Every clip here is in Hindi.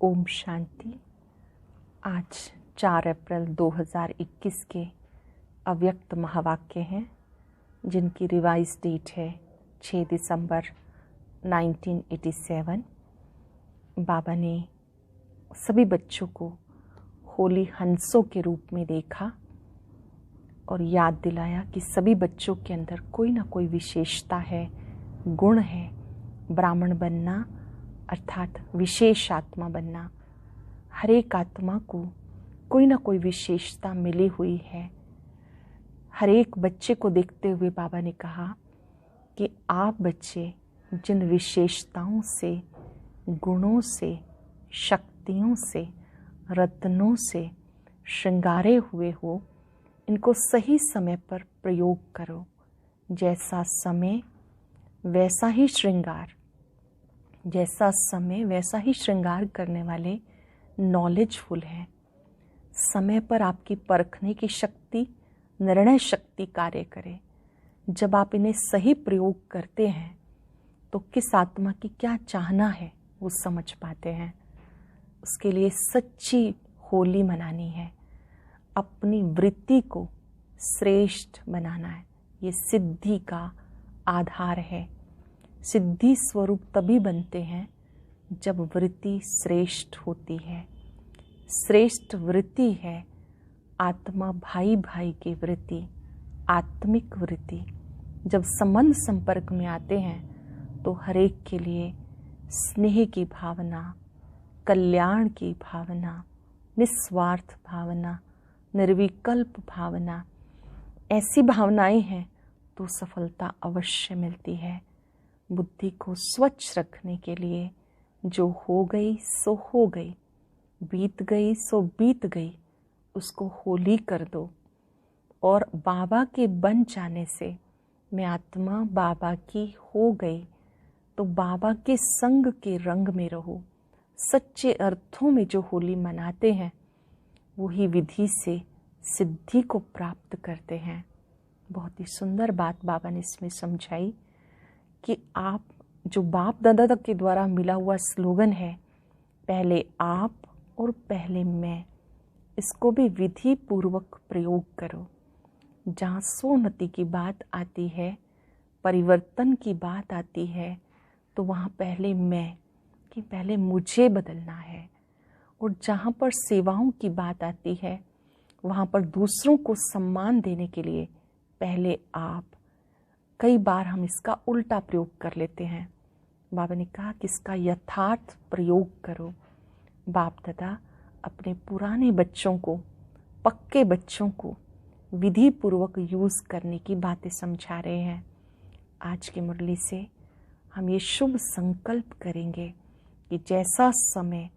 ओम शांति। आज 4 अप्रैल 2021 के अव्यक्त महावाक्य हैं, जिनकी रिवाइज डेट है 6 दिसंबर 1987। बाबा ने सभी बच्चों को होली हंसों के रूप में देखा और याद दिलाया कि सभी बच्चों के अंदर कोई ना कोई विशेषता है, गुण है। ब्राह्मण बनना अर्थात विशेष आत्मा बनना। हर एक आत्मा को कोई ना कोई विशेषता मिली हुई है। हर एक बच्चे को देखते हुए बाबा ने कहा कि आप बच्चे जिन विशेषताओं से, गुणों से, शक्तियों से, रत्नों से श्रृंगारे हुए हो, इनको सही समय पर प्रयोग करो। जैसा समय वैसा ही श्रृंगार, जैसा समय वैसा ही श्रृंगार करने वाले नॉलेजफुल हैं। समय पर आपकी परखने की शक्ति, निर्णय शक्ति कार्य करे। जब आप इन्हें सही प्रयोग करते हैं तो किस आत्मा की क्या चाहना है वो समझ पाते हैं। उसके लिए सच्ची होली मनानी है, अपनी वृत्ति को श्रेष्ठ बनाना है। ये सिद्धि का आधार है। सिद्धि स्वरूप तभी बनते हैं जब वृत्ति श्रेष्ठ होती है। श्रेष्ठ वृत्ति है आत्मा भाई भाई की वृत्ति, आत्मिक वृत्ति। जब संबंध संपर्क में आते हैं तो हर एक के लिए स्नेह की भावना, कल्याण की भावना, निस्वार्थ भावना, निर्विकल्प भावना, ऐसी भावनाएं हैं तो सफलता अवश्य मिलती है। बुद्धि को स्वच्छ रखने के लिए जो हो गई सो हो गई, बीत गई सो बीत गई, उसको होली कर दो। और बाबा के बन जाने से मैं आत्मा बाबा की हो गई तो बाबा के संग के रंग में रहो। सच्चे अर्थों में जो होली मनाते हैं वही विधि से सिद्धि को प्राप्त करते हैं। बहुत ही सुंदर बात बाबा ने इसमें समझाई कि आप जो बाप दादा तक के द्वारा मिला हुआ स्लोगन है, पहले आप और पहले मैं, इसको भी विधि पूर्वक प्रयोग करो। जहाँ सोन्नति की बात आती है, परिवर्तन की बात आती है, तो वहाँ पहले मैं, कि पहले मुझे बदलना है। और जहाँ पर सेवाओं की बात आती है, वहाँ पर दूसरों को सम्मान देने के लिए पहले आप। कई बार हम इसका उल्टा प्रयोग कर लेते हैं। बाबा ने कहा कि इसका यथार्थ प्रयोग करो। बाप दादा अपने पुराने बच्चों को, पक्के बच्चों को विधि पूर्वक यूज़ करने की बातें समझा रहे हैं। आज की मुरली से हम ये शुभ संकल्प करेंगे कि जैसा समय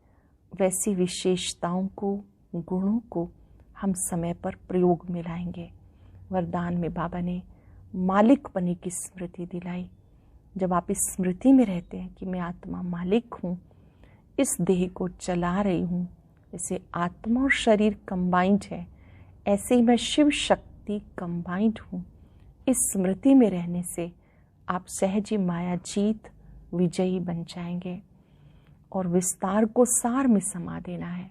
वैसी विशेषताओं को, गुणों को हम समय पर प्रयोग में लाएंगे। वरदान में बाबा ने मालिक बने की स्मृति दिलाई। जब आप इस स्मृति में रहते हैं कि मैं आत्मा मालिक हूँ, इस देह को चला रही हूँ, जैसे आत्मा और शरीर कंबाइंड है, ऐसे ही मैं शिव शक्ति कंबाइंड हूँ। इस स्मृति में रहने से आप सहजी माया जीत विजयी बन जाएंगे और विस्तार को सार में समा देना है।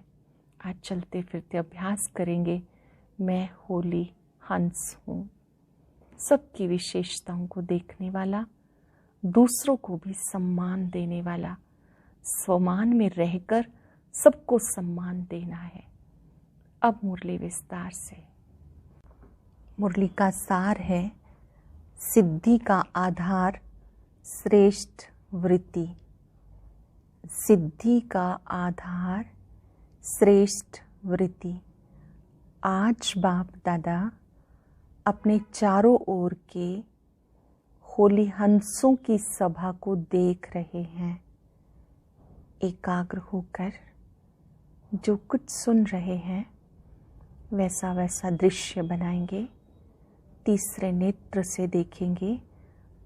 आज चलते फिरते अभ्यास करेंगे, मैं होली हंस हूँ। सबकी विशेषताओं को देखने वाला, दूसरों को भी सम्मान देने वाला, स्वमान में रहकर सबको सम्मान देना है। अब मुरली विस्तार से। मुरली का सार है, सिद्धि का आधार श्रेष्ठ वृत्ति। सिद्धि का आधार श्रेष्ठ वृत्ति। आज बाप दादा अपने चारों ओर के होली हंसों की सभा को देख रहे हैं। एकाग्र होकर जो कुछ सुन रहे हैं वैसा वैसा दृश्य बनाएंगे, तीसरे नेत्र से देखेंगे।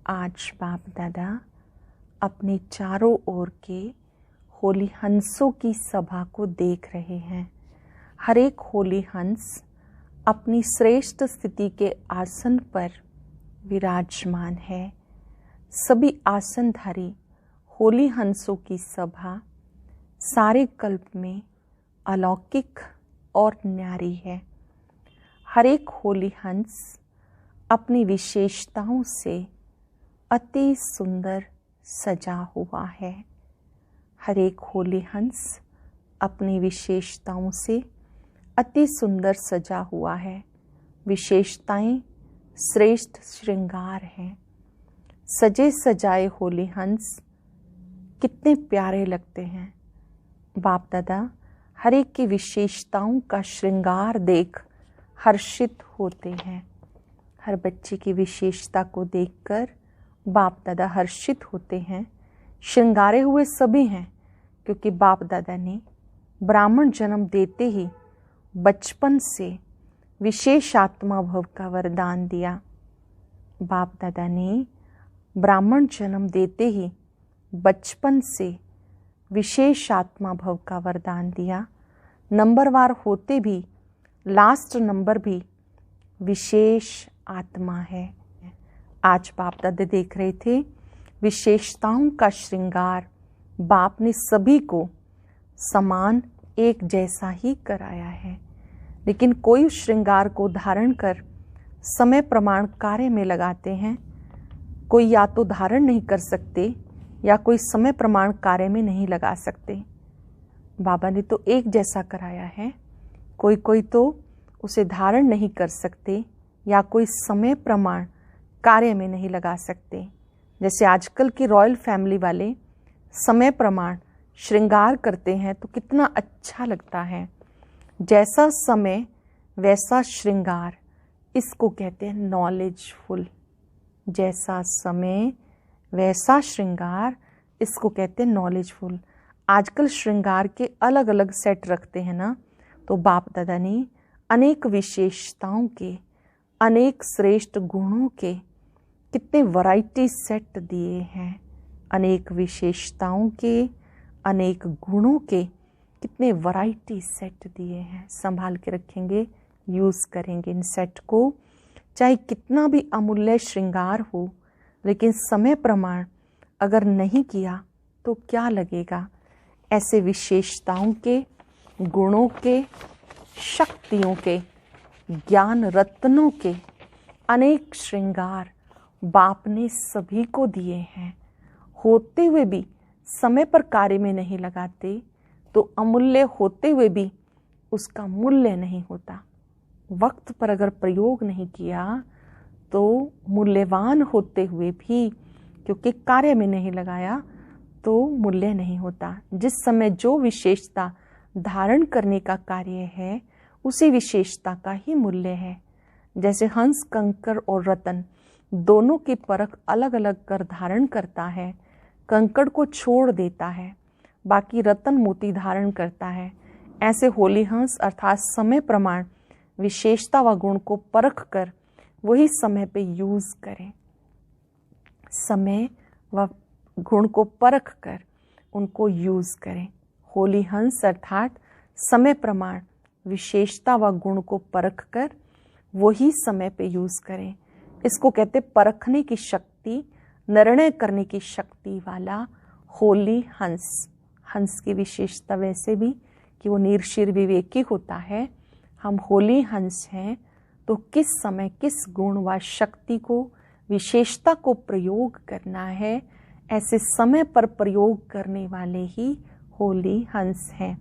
आज बाप दादा अपने चारों ओर के होली हंसों की सभा को देख रहे हैं। हर एक होली हंस अपनी श्रेष्ठ स्थिति के आसन पर विराजमान है। सभी आसनधारी होली हंसों की सभा सारे कल्प में अलौकिक और न्यारी है। हर एक होली हंस अपनी विशेषताओं से अति सुंदर सजा हुआ है। हर एक होली हंस अपनी विशेषताओं से अति सुंदर सजा हुआ है। विशेषताएं श्रेष्ठ श्रृंगार हैं। सजे सजाए होली हंस कितने प्यारे लगते हैं। बाप दादा हर एक की विशेषताओं का श्रृंगार देख हर्षित होते हैं। हर बच्चे की विशेषता को देखकर बाप दादा हर्षित होते हैं। श्रृंगारे हुए सभी हैं, क्योंकि बाप दादा ने ब्राह्मण जन्म देते ही बचपन से विशेष आत्मा भव का वरदान दिया। बाप दादा ने ब्राह्मण जन्म देते ही बचपन से विशेष आत्मा भव का वरदान दिया। नंबरवार होते भी लास्ट नंबर भी विशेष आत्मा है। आज बाप दादा देख रहे थे विशेषताओं का श्रृंगार बाप ने सभी को समान एक जैसा ही कराया है, लेकिन कोई उस श्रृंगार को धारण कर समय प्रमाण कार्य में लगाते हैं। कोई या तो धारण नहीं कर सकते या कोई समय प्रमाण कार्य में नहीं लगा सकते। बाबा ने तो एक जैसा कराया है। कोई तो उसे धारण नहीं कर सकते या कोई समय प्रमाण कार्य में नहीं लगा सकते। जैसे आजकल की रॉयल फैमिली वाले समय प्रमाण श्रृंगार करते हैं तो कितना अच्छा लगता है। जैसा समय वैसा श्रृंगार, इसको कहते हैं नॉलेजफुल। जैसा समय वैसा श्रृंगार, इसको कहते हैं नॉलेजफुल। आजकल श्रृंगार के अलग अलग सेट रखते हैं ना, तो बाप दादा ने अनेक विशेषताओं के, अनेक श्रेष्ठ गुणों के कितने वैरायटी सेट दिए हैं। अनेक विशेषताओं के, अनेक गुणों के कितने वैरायटी सेट दिए हैं। संभाल के रखेंगे, यूज़ करेंगे इन सेट को। चाहे कितना भी अमूल्य श्रृंगार हो, लेकिन समय प्रमाण अगर नहीं किया तो क्या लगेगा। ऐसे विशेषताओं के, गुणों के, शक्तियों के, ज्ञान रत्नों के अनेक श्रृंगार बाप ने सभी को दिए हैं। होते हुए भी समय पर कार्य में नहीं लगाते तो अमूल्य होते हुए भी उसका मूल्य नहीं होता। वक्त पर अगर प्रयोग नहीं किया तो मूल्यवान होते हुए भी क्योंकि कार्य में नहीं लगाया तो मूल्य नहीं होता। जिस समय जो विशेषता धारण करने का कार्य है उसी विशेषता का ही मूल्य है। जैसे हंस, कंकर और रतन दोनों की परख अलग अलग कर धारण करता है। कंकड़ को छोड़ देता है, बाकी रतन मोती धारण करता है। ऐसे होली हंस अर्थात समय प्रमाण विशेषता व गुण को परख कर वही समय पे यूज करें। समय व गुण को परख कर उनको यूज करें। होली हंस अर्थात समय प्रमाण विशेषता व गुण को परख कर वही समय पे यूज करें। इसको कहते परखने की शक्ति, निर्णय करने की शक्ति वाला होली हंस। हंस की विशेषता वैसे भी कि वो निरशिर विवेकी होता है। हम होली हंस हैं तो किस समय किस गुण व शक्ति को, विशेषता को प्रयोग करना है, ऐसे समय पर प्रयोग करने वाले ही होली हंस हैं।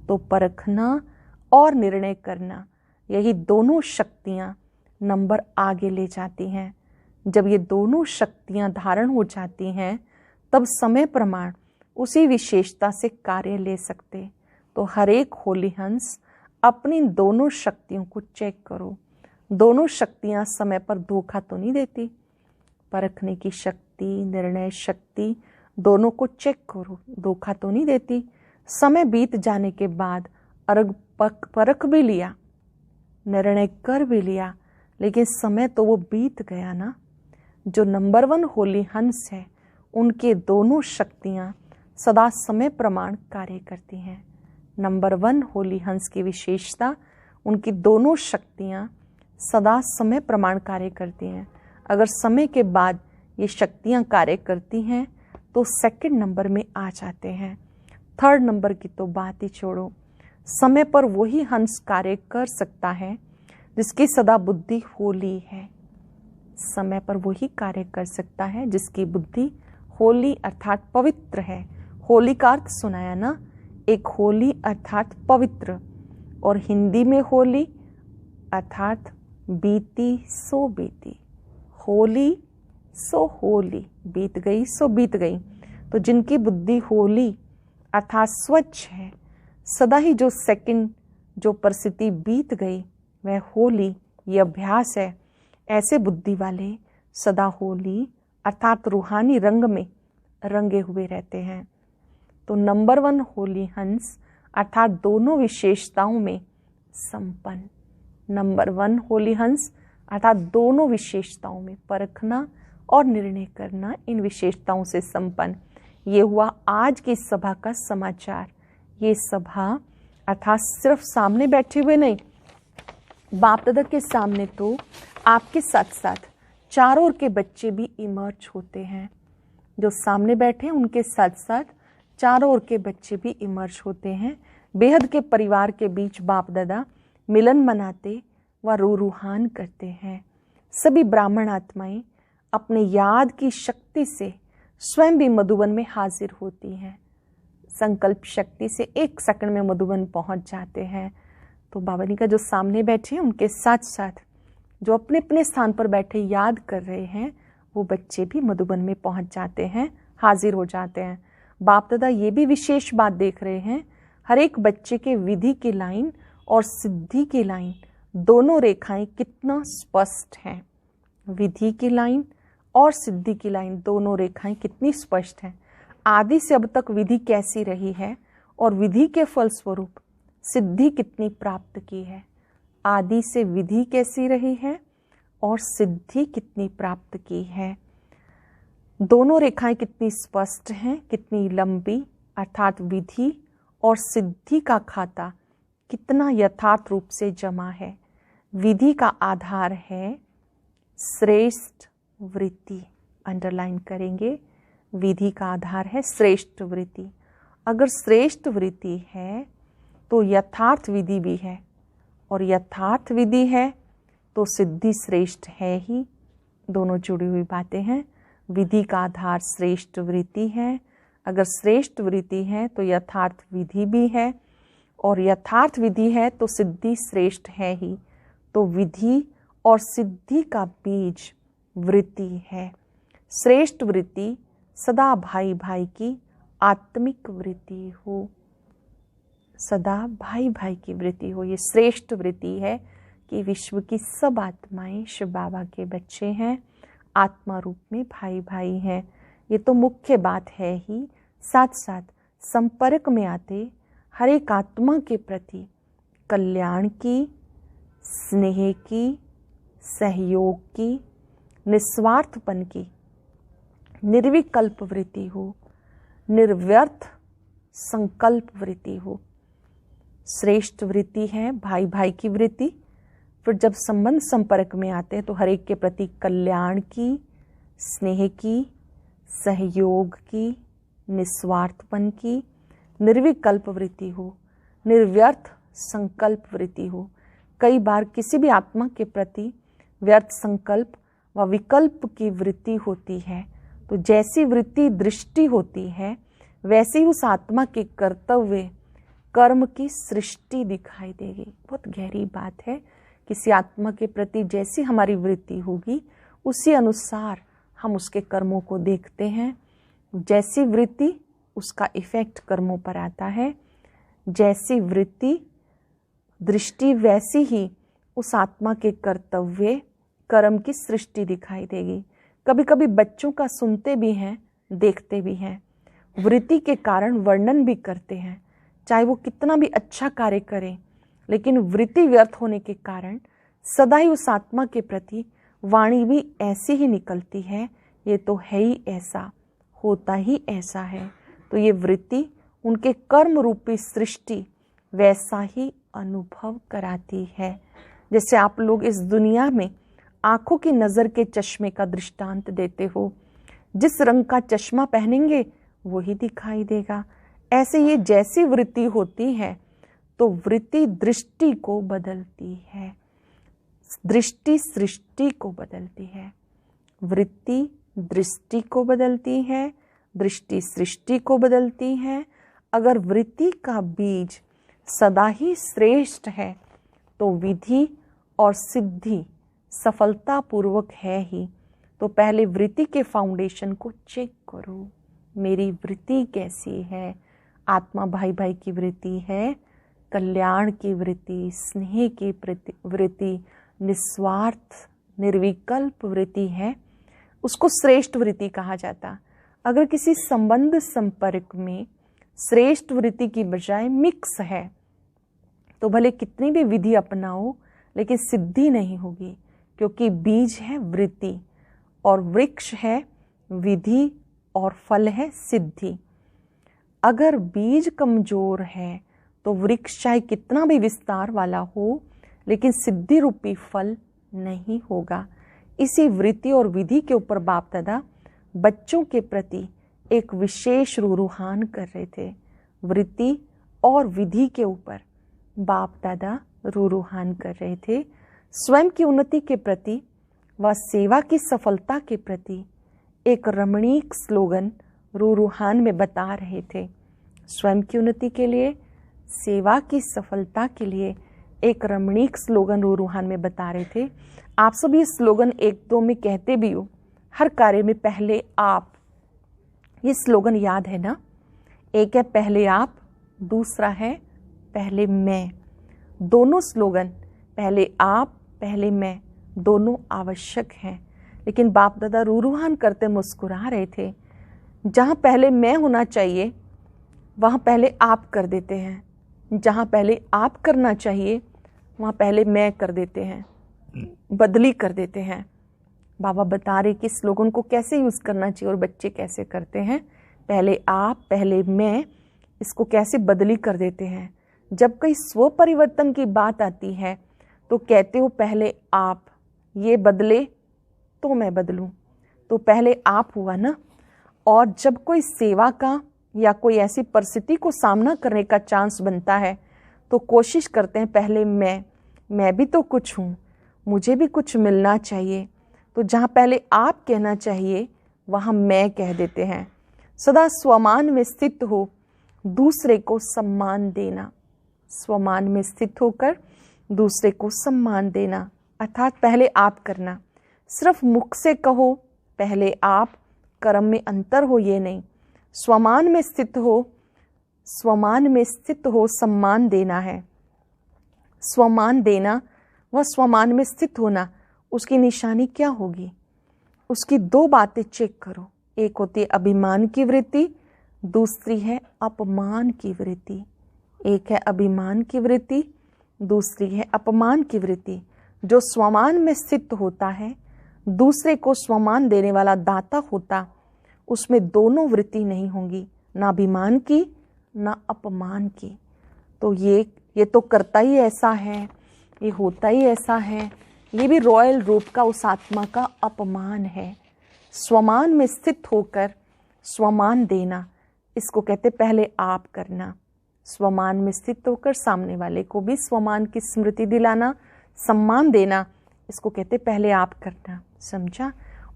तो परखना और निर्णय करना, यही दोनों शक्तियाँ नंबर आगे ले जाती हैं। जब ये दोनों शक्तियाँ धारण हो जाती हैं तब समय प्रमाण उसी विशेषता से कार्य ले सकते। तो हर एक होली हंस अपनी दोनों शक्तियों को चेक करो। दोनों शक्तियाँ समय पर धोखा तो नहीं देती। परखने की शक्ति, निर्णय शक्ति दोनों को चेक करो, धोखा तो नहीं देती। समय बीत जाने के बाद परख भी लिया, निर्णय कर भी लिया, लेकिन समय तो वो बीत गया ना। जो नंबर 1 होली हंस है उनके दोनों शक्तियाँ सदा समय प्रमाण कार्य करती हैं। नंबर 1 होली हंस की विशेषता, उनकी दोनों शक्तियाँ सदा समय प्रमाण कार्य करती हैं। अगर समय के बाद ये शक्तियाँ कार्य करती हैं तो सेकंड नंबर में आ जाते हैं। 3rd नंबर की तो बात ही छोड़ो। समय पर वही हंस कार्य कर सकता है जिसकी सदा बुद्धि होली है। समय पर वही कार्य कर सकता है जिसकी बुद्धि होली अर्थात पवित्र है। होली का अर्थ सुनाया ना, एक होली अर्थात पवित्र, और हिंदी में होली अर्थात बीती सो बीती। होली सो होली, बीत गई सो बीत गई। तो जिनकी बुद्धि होली अर्थात स्वच्छ है, सदा ही जो सेकंड जो परिस्थिति बीत गई वह होली, ये अभ्यास है। ऐसे बुद्धि वाले सदा होली अर्थात रूहानी रंग में रंगे हुए रहते हैं। तो नंबर 1 होली हंस अर्थात दोनों विशेषताओं में संपन्न। नंबर 1 होली हंस अर्थात दोनों विशेषताओं में परखना और निर्णय करना, इन विशेषताओं से संपन्न। ये हुआ आज की सभा का समाचार। ये सभा अर्थात सिर्फ सामने बैठे हुए नहीं, बाप दादा के सामने तो आपके साथ साथ चारों ओर के बच्चे भी इमर्ज होते हैं। जो सामने बैठे हैं उनके साथ साथ चारों ओर के बच्चे भी इमर्ज होते हैं। बेहद के परिवार के बीच बाप दादा मिलन मनाते व रूहान करते हैं। सभी ब्राह्मण आत्माएं अपने याद की शक्ति से स्वयं भी मधुबन में हाजिर होती हैं। संकल्प शक्ति से 1 सेकंड में मधुबन पहुंच जाते हैं। तो बाबा जी का जो सामने बैठे हैं उनके साथ साथ जो अपने अपने स्थान पर बैठे याद कर रहे हैं, वो बच्चे भी मधुबन में पहुंच जाते हैं, हाजिर हो जाते हैं। बाप दादा ये भी विशेष बात देख रहे हैं, हर एक बच्चे के विधि की लाइन और सिद्धि की लाइन दोनों रेखाएं कितना स्पष्ट हैं। विधि की लाइन और सिद्धि की लाइन दोनों रेखाएं कितनी स्पष्ट हैं। आदि से अब तक विधि कैसी रही है और विधि के फलस्वरूप सिद्धि कितनी प्राप्त की है। आदि से विधि कैसी रही है और सिद्धि कितनी प्राप्त की है। दोनों रेखाएं कितनी स्पष्ट हैं, कितनी लंबी, अर्थात विधि और सिद्धि का खाता कितना यथार्थ रूप से जमा है। विधि का आधार है श्रेष्ठ वृत्ति, अंडरलाइन करेंगे। विधि का आधार है श्रेष्ठ वृत्ति। अगर श्रेष्ठ वृत्ति है तो यथार्थ विधि भी है, और यथार्थ विधि है तो सिद्धि श्रेष्ठ है ही। दोनों जुड़ी हुई बातें हैं। विधि का आधार श्रेष्ठ वृत्ति है, अगर श्रेष्ठ वृत्ति है तो यथार्थ विधि भी है, और यथार्थ विधि है तो सिद्धि श्रेष्ठ है ही। तो विधि और सिद्धि का बीज वृत्ति है। श्रेष्ठ वृत्ति सदा भाई भाई की आत्मिक वृत्ति हो, सदा भाई भाई की वृत्ति हो। ये श्रेष्ठ वृत्ति है कि विश्व की सब आत्माएं शिव बाबा के बच्चे हैं, आत्मा रूप में भाई भाई हैं। ये तो मुख्य बात है ही। साथ साथ संपर्क में आते हर एक आत्मा के प्रति कल्याण की, स्नेह की, सहयोग की, निस्वार्थपन की निर्विकल्प वृत्ति हो, निर्व्यर्थ संकल्प वृत्ति हो। श्रेष्ठ वृत्ति है भाई भाई की वृत्ति। फिर जब संबंध संपर्क में आते हैं तो हर एक के प्रति कल्याण की, स्नेह की, सहयोग की, निस्वार्थपन की, निर्विकल्प वृत्ति हो, निर्व्यर्थ संकल्प वृत्ति हो। कई बार किसी भी आत्मा के प्रति व्यर्थ संकल्प व विकल्प की वृत्ति होती है, तो जैसी वृत्ति दृष्टि होती है वैसी उस आत्मा के कर्तव्य कर्म की सृष्टि दिखाई देगी। बहुत गहरी बात है। किसी आत्मा के प्रति जैसी हमारी वृत्ति होगी उसी अनुसार हम उसके कर्मों को देखते हैं। जैसी वृत्ति उसका इफेक्ट कर्मों पर आता है, जैसी वृत्ति दृष्टि वैसी ही उस आत्मा के कर्तव्य कर्म की सृष्टि दिखाई देगी। कभी कभी बच्चों का सुनते भी हैं, देखते भी हैं, वृत्ति के कारण वर्णन भी करते हैं, चाहे वो कितना भी अच्छा कार्य करें, लेकिन वृत्ति व्यर्थ होने के कारण सदा ही उस आत्मा के प्रति वाणी भी ऐसी ही निकलती है, ये तो है ही ऐसा, होता ही ऐसा है। तो ये वृत्ति उनके कर्म रूपी सृष्टि वैसा ही अनुभव कराती है। जैसे आप लोग इस दुनिया में आंखों की नज़र के चश्मे का दृष्टांत देते हो, जिस रंग का चश्मा पहनेंगे वही दिखाई देगा। ऐसे ये जैसी वृत्ति होती है तो वृत्ति दृष्टि को बदलती है, दृष्टि सृष्टि को बदलती है। वृत्ति दृष्टि को बदलती है, दृष्टि सृष्टि को बदलती है। अगर वृत्ति का बीज सदा ही श्रेष्ठ है तो विधि और सिद्धि सफलतापूर्वक है ही। तो पहले वृत्ति के फाउंडेशन को चेक करो, मेरी वृत्ति कैसी है। आत्मा भाई भाई की वृत्ति है, कल्याण की वृत्ति, स्नेह की वृत्ति, निस्वार्थ निर्विकल्प वृत्ति है, उसको श्रेष्ठ वृत्ति कहा जाता। अगर किसी संबंध संपर्क में श्रेष्ठ वृत्ति की बजाय मिक्स है तो भले कितनी भी विधि अपनाओ लेकिन सिद्धि नहीं होगी, क्योंकि बीज है वृत्ति और वृक्ष है विधि और फल है सिद्धि। अगर बीज कमजोर है तो वृक्ष चाहे कितना भी विस्तार वाला हो लेकिन सिद्धि रूपी फल नहीं होगा। इसी वृत्ति और विधि के ऊपर बाप दादा बच्चों के प्रति एक विशेष रूहान कर रहे थे। वृत्ति और विधि के ऊपर बाप दादा रूहान कर रहे थे। स्वयं की उन्नति के प्रति व सेवा की सफलता के प्रति एक रमणीक स्लोगन रूहान में बता रहे थे। स्वयं की उन्नति के लिए, सेवा की सफलता के लिए एक रमणीक स्लोगन रूहान में बता रहे थे। आप सब ये स्लोगन एक दो में कहते भी हो, हर कार्य में पहले आप, ये स्लोगन याद है ना? एक है पहले आप, दूसरा है पहले मैं। दोनों स्लोगन पहले आप पहले मैं दोनों आवश्यक हैं, लेकिन बाप दादा रूहान करते मुस्कुरा रहे थे। जहाँ पहले मैं होना चाहिए वहाँ पहले आप कर देते हैं, जहाँ पहले आप करना चाहिए वहाँ पहले मैं कर देते हैं, बदली कर देते हैं। बाबा बता रहे कि स्लोगन को कैसे यूज़ करना चाहिए और बच्चे कैसे करते हैं। पहले आप पहले मैं, इसको कैसे बदली कर देते हैं। जब कहीं स्व परिवर्तन की बात आती है तो कहते हो पहले आप, ये बदले तो मैं बदलूं, तो पहले आप हुआ ना। और जब कोई सेवा का या कोई ऐसी परिस्थिति को सामना करने का चांस बनता है तो कोशिश करते हैं पहले मैं भी तो कुछ हूँ, मुझे भी कुछ मिलना चाहिए। तो जहाँ पहले आप कहना चाहिए वहाँ मैं कह देते हैं। सदा स्वमान में स्थित हो, दूसरे को सम्मान देना। स्वमान में स्थित होकर दूसरे को सम्मान देना, अर्थात पहले आप करना। सिर्फ मुख से कहो पहले आप, कर्म में अंतर हो ये नहीं। स्वमान में स्थित हो, स्वमान में स्थित हो सम्मान देना है। स्वमान देना व स्वमान में स्थित होना, उसकी निशानी क्या होगी? उसकी दो बातें चेक करो। एक होती है अभिमान की वृत्ति, दूसरी है अपमान की वृत्ति। एक है अभिमान की वृत्ति, दूसरी है अपमान की वृत्ति। जो स्वमान में स्थित होता है, दूसरे को स्वमान देने वाला दाता होता, उसमें दोनों वृत्ति नहीं होंगी, ना अभिमान की ना अपमान की। तो ये तो करता ही ऐसा है, ये होता ही ऐसा है, ये भी रॉयल रूप का उस आत्मा का अपमान है। स्वमान में स्थित होकर स्वमान देना, इसको कहते पहले आप करना। स्वमान में स्थित होकर सामने वाले को भी स्वमान की स्मृति दिलाना, सम्मान देना, इसको कहते पहले आप करना। समझा?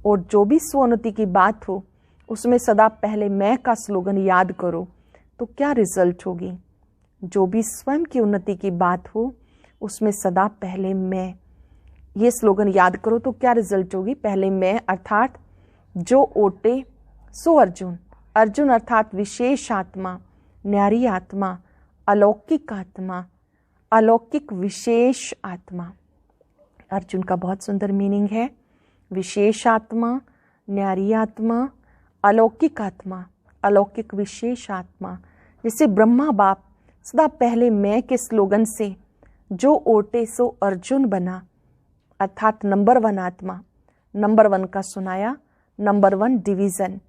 और जो भी स्वोन्नति की बात हो उसमें सदा पहले मैं का स्लोगन याद करो तो क्या रिजल्ट होगी। जो भी स्वयं की उन्नति की बात हो उसमें सदा पहले मैं, ये स्लोगन याद करो तो क्या रिजल्ट होगी। पहले मैं अर्थात जो ओटे सो अर्जुन, अर्जुन अर्थात विशेष आत्मा, न्यारी आत्मा, अलौकिक आत्मा, अलौकिक विशेष आत्मा। अर्जुन का बहुत सुंदर मीनिंग है, विशेष आत्मा, न्यारी आत्मा, अलौकिक आत्मा, अलौकिक विशेष आत्मा। जैसे ब्रह्मा बाप सदा पहले मैं के स्लोगन से जो ओटे सो अर्जुन बना, अर्थात नंबर 1 आत्मा, नंबर 1 का सुनाया, नंबर 1 डिवीज़न।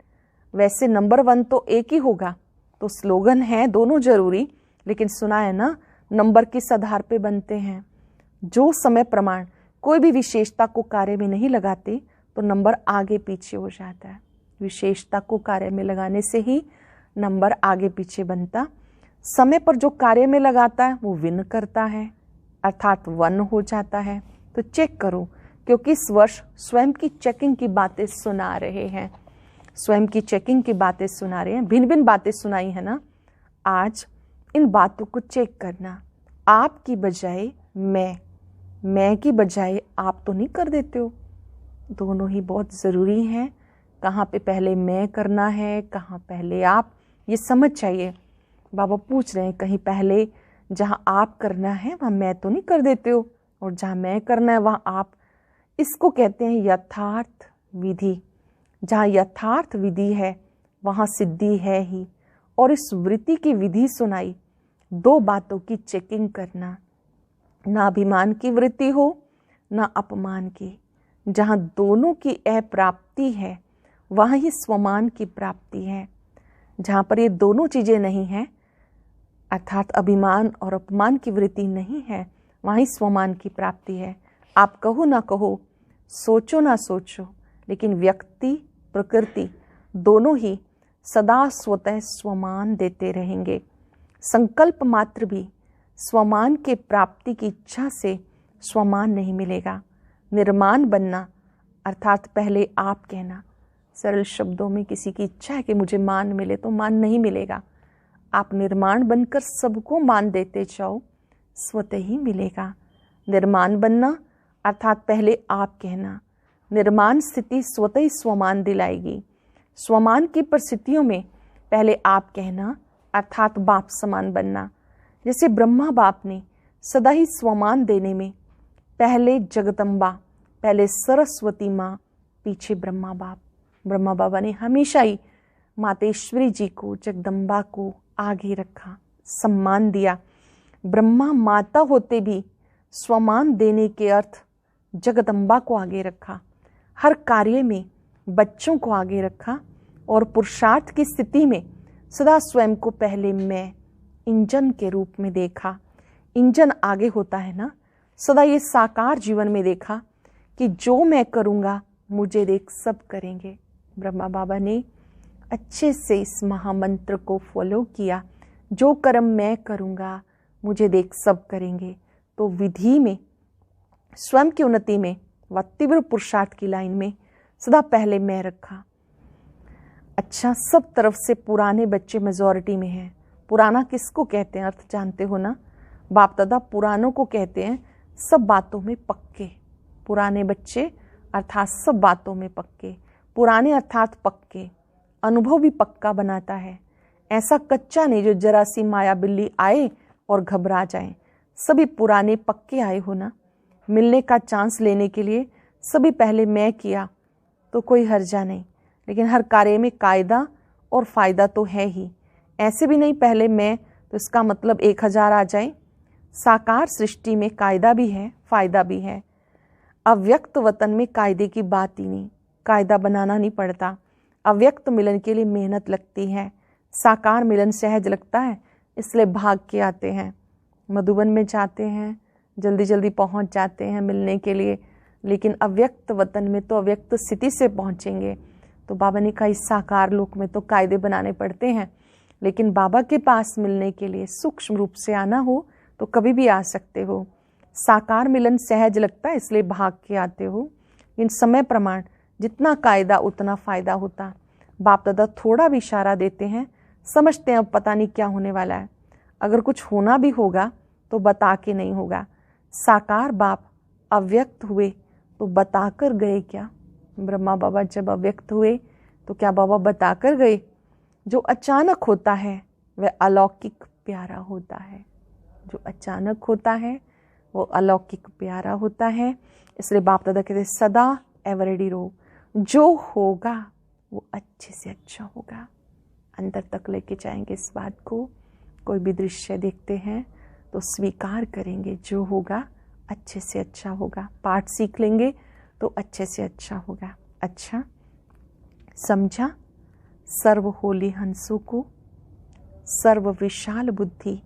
वैसे नंबर 1 तो एक ही होगा, तो स्लोगन है दोनों जरूरी, लेकिन सुना है ना नंबर किस आधार पे बनते हैं। जो समय प्रमाण कोई भी विशेषता को कार्य में नहीं लगाते तो नंबर आगे पीछे हो जाता है। विशेषता को कार्य में लगाने से ही नंबर आगे पीछे बनता। समय पर जो कार्य में लगाता है वो विन करता है, अर्थात 1 हो जाता है। तो चेक करो, क्योंकि इस वर्ष स्वयं की चेकिंग की बातें सुना रहे हैं, स्वयं की चेकिंग की बातें सुना रहे हैं, भिन्न भिन्न बातें सुनाई है ना। आज इन बातों को चेक करना, आप की बजाय मैं की बजाय आप तो नहीं कर देते हो। दोनों ही बहुत ज़रूरी हैं। कहाँ पे पहले मैं करना है, कहाँ पहले आप, ये समझ चाहिए। बाबा पूछ रहे हैं, कहीं पहले जहाँ आप करना है वहाँ मैं तो नहीं कर देते हो, और जहाँ मैं करना है वहाँ आप। इसको कहते हैं यथार्थ विधि। जहाँ यथार्थ विधि है वहाँ सिद्धि है ही। और इस वृत्ति की विधि सुनाई, 2 बातों की चेकिंग करना, ना अभिमान की वृत्ति हो ना अपमान की। जहाँ दोनों की अप्राप्ति है वहाँ ही स्वमान की प्राप्ति है। जहाँ पर ये दोनों चीज़ें नहीं हैं, अर्थात अभिमान और अपमान की वृत्ति नहीं है, वहाँ ही स्वमान की प्राप्ति है। आप कहो ना कहो, सोचो ना सोचो, लेकिन व्यक्ति प्रकृति दोनों ही सदा स्वतः स्वमान देते रहेंगे। संकल्प मात्र भी स्वमान के प्राप्ति की इच्छा से स्वमान नहीं मिलेगा। निर्माण बनना अर्थात पहले आप कहना। सरल शब्दों में किसी की इच्छा है कि मुझे मान मिले, तो मान नहीं मिलेगा। आप निर्माण बनकर सबको मान देते जाओ, स्वतः ही मिलेगा। निर्माण बनना अर्थात पहले आप कहना। निर्माण स्थिति स्वतः ही स्वमान दिलाएगी। स्वमान की परिस्थितियों में पहले आप कहना अर्थात बाप समान बनना। जैसे ब्रह्मा बाप ने सदा ही स्वमान देने में पहले जगदम्बा, पहले सरस्वती माँ, पीछे ब्रह्मा बाप। ब्रह्मा बाबा ने हमेशा ही मातेश्वरी जी को, जगदम्बा को आगे रखा, सम्मान दिया। ब्रह्मा माता होते भी स्वमान देने के अर्थ जगदम्बा को आगे रखा। हर कार्य में बच्चों को आगे रखा और पुरुषार्थ की स्थिति में सदा स्वयं को पहले मैं इंजन के रूप में देखा। इंजन आगे होता है ना, सदा ये साकार जीवन में देखा कि जो मैं करूँगा मुझे देख सब करेंगे। ब्रह्मा बाबा ने अच्छे से इस महामंत्र को फॉलो किया, जो कर्म मैं करूँगा मुझे देख सब करेंगे। तो विधि में, स्वयं की उन्नति में व तीव्र पुरुषार्थ की लाइन में सदा पहले मैं रखा। अच्छा, सब तरफ से पुराने बच्चे मेजॉरिटी में हैं। पुराना किसको कहते हैं, अर्थ जानते हो ना। बाप दादा पुरानों को कहते हैं सब बातों में पक्के। पुराने बच्चे अर्थात सब बातों में पक्के। पुराने अर्थात पक्के। अनुभव भी पक्का बनाता है। ऐसा कच्चा नहीं जो जरा सी माया बिल्ली आए और घबरा जाए। सभी पुराने पक्के आए हो ना। मिलने का चांस लेने के लिए सभी पहले मैं किया तो कोई हर्जा नहीं, लेकिन हर कार्य में कायदा और फ़ायदा तो है ही। ऐसे भी नहीं पहले मैं तो इसका मतलब 1000 आ जाए। साकार सृष्टि में कायदा भी है, फ़ायदा भी है। अव्यक्त वतन में कायदे की बात ही नहीं, कायदा बनाना नहीं पड़ता। अव्यक्त मिलन के लिए मेहनत लगती है, साकार मिलन सहज लगता है, इसलिए भाग के आते हैं। मधुबन में जाते हैं, जल्दी जल्दी पहुंच जाते हैं मिलने के लिए, लेकिन अव्यक्त वतन में तो अव्यक्त स्थिति से पहुंचेंगे। तो बाबा ने कहा इस साकार लोक में तो कायदे बनाने पड़ते हैं, लेकिन बाबा के पास मिलने के लिए सूक्ष्म रूप से आना हो तो कभी भी आ सकते हो। साकार मिलन सहज लगता है इसलिए भाग के आते हो। इन समय प्रमाण जितना कायदा उतना फ़ायदा होता। बाप दादा थोड़ा भी इशारा देते हैं, समझते हैं अब पता नहीं क्या होने वाला है। अगर कुछ होना भी होगा तो बता के नहीं होगा। साकार बाप अव्यक्त हुए तो बताकर गए क्या? ब्रह्मा बाबा जब अव्यक्त हुए तो क्या बाबा बताकर गए? जो अचानक होता है वह अलौकिक प्यारा होता है। जो अचानक होता है वो अलौकिक प्यारा होता है। इसलिए बाप दादा कहते सदा एवर रेडी रहो, जो होगा वो अच्छे से अच्छा होगा। अंदर तक लेके जाएंगे इस बात को। कोई भी दृश्य देखते हैं तो स्वीकार करेंगे, जो होगा अच्छे से अच्छा होगा। पाठ सीख लेंगे तो अच्छे से अच्छा होगा। अच्छा समझा? सर्व होली हंसों को, सर्व विशाल बुद्धि,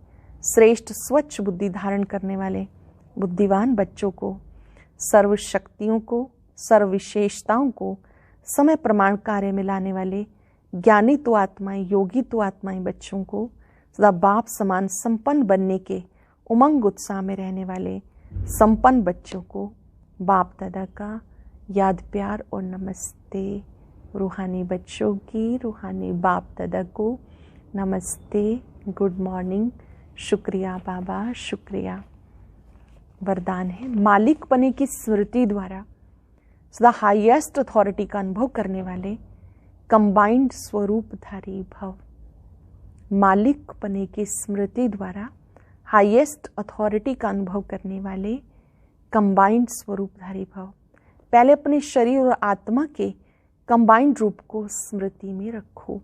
श्रेष्ठ स्वच्छ बुद्धि धारण करने वाले बुद्धिवान बच्चों को, सर्व शक्तियों को, सर्व विशेषताओं को समय प्रमाण कार्य में लाने वाले ज्ञानी तो आत्माएं, योगी तो आत्माएं बच्चों को सदा बाप समान संपन्न बनने के उमंग उत्साह में रहने वाले संपन्न बच्चों को बाप दादा का याद, प्यार और नमस्ते। रूहानी बच्चों की रूहानी बाप दादा को नमस्ते, गुड मॉर्निंग, शुक्रिया बाबा, शुक्रिया। वरदान है, मालिक पने की स्मृति द्वारा सदा हाईएस्ट अथॉरिटी का अनुभव करने वाले कंबाइंड स्वरूपधारी भव। मालिक पने की स्मृति द्वारा हाईएस्ट अथॉरिटी का अनुभव करने वाले कंबाइंड स्वरूपधारी भव। पहले अपने शरीर और आत्मा के कंबाइंड रूप को स्मृति में रखो।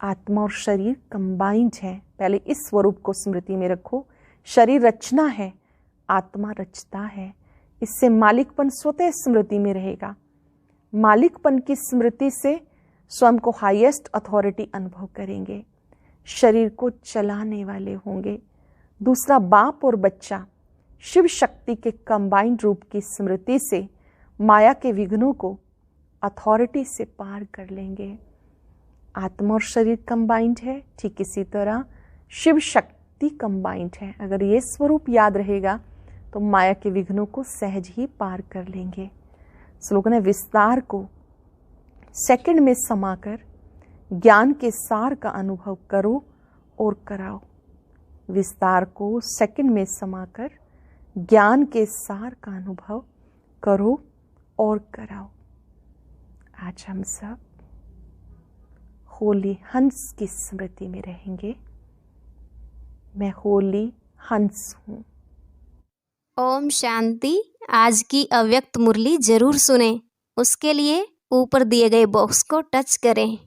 आत्मा और शरीर कंबाइंड है, पहले इस स्वरूप को स्मृति में रखो। शरीर रचना है, आत्मा रचता है। इससे मालिकपन स्वतः स्मृति में रहेगा। मालिकपन की स्मृति से स्वयं को हाईएस्ट अथॉरिटी अनुभव करेंगे, शरीर को चलाने वाले होंगे। दूसरा, बाप और बच्चा शिव शक्ति के कंबाइंड रूप की स्मृति से माया के विघ्नों को अथॉरिटी से पार कर लेंगे। आत्मा और शरीर कंबाइंड है, ठीक इसी तरह शिव शक्ति कंबाइंड है। अगर ये स्वरूप याद रहेगा तो माया के विघ्नों को सहज ही पार कर लेंगे। स्लोगन है, विस्तार को सेकंड में समाकर ज्ञान के सार का अनुभव करो और कराओ। विस्तार को सेकंड में समाकर ज्ञान के सार का अनुभव करो और कराओ। आज हम सब होली हंस की स्मृति में रहेंगे। मैं होली हंस हूँ। ओम शांति। आज की अव्यक्त मुरली जरूर सुने। उसके लिए ऊपर दिए गए बॉक्स को टच करें।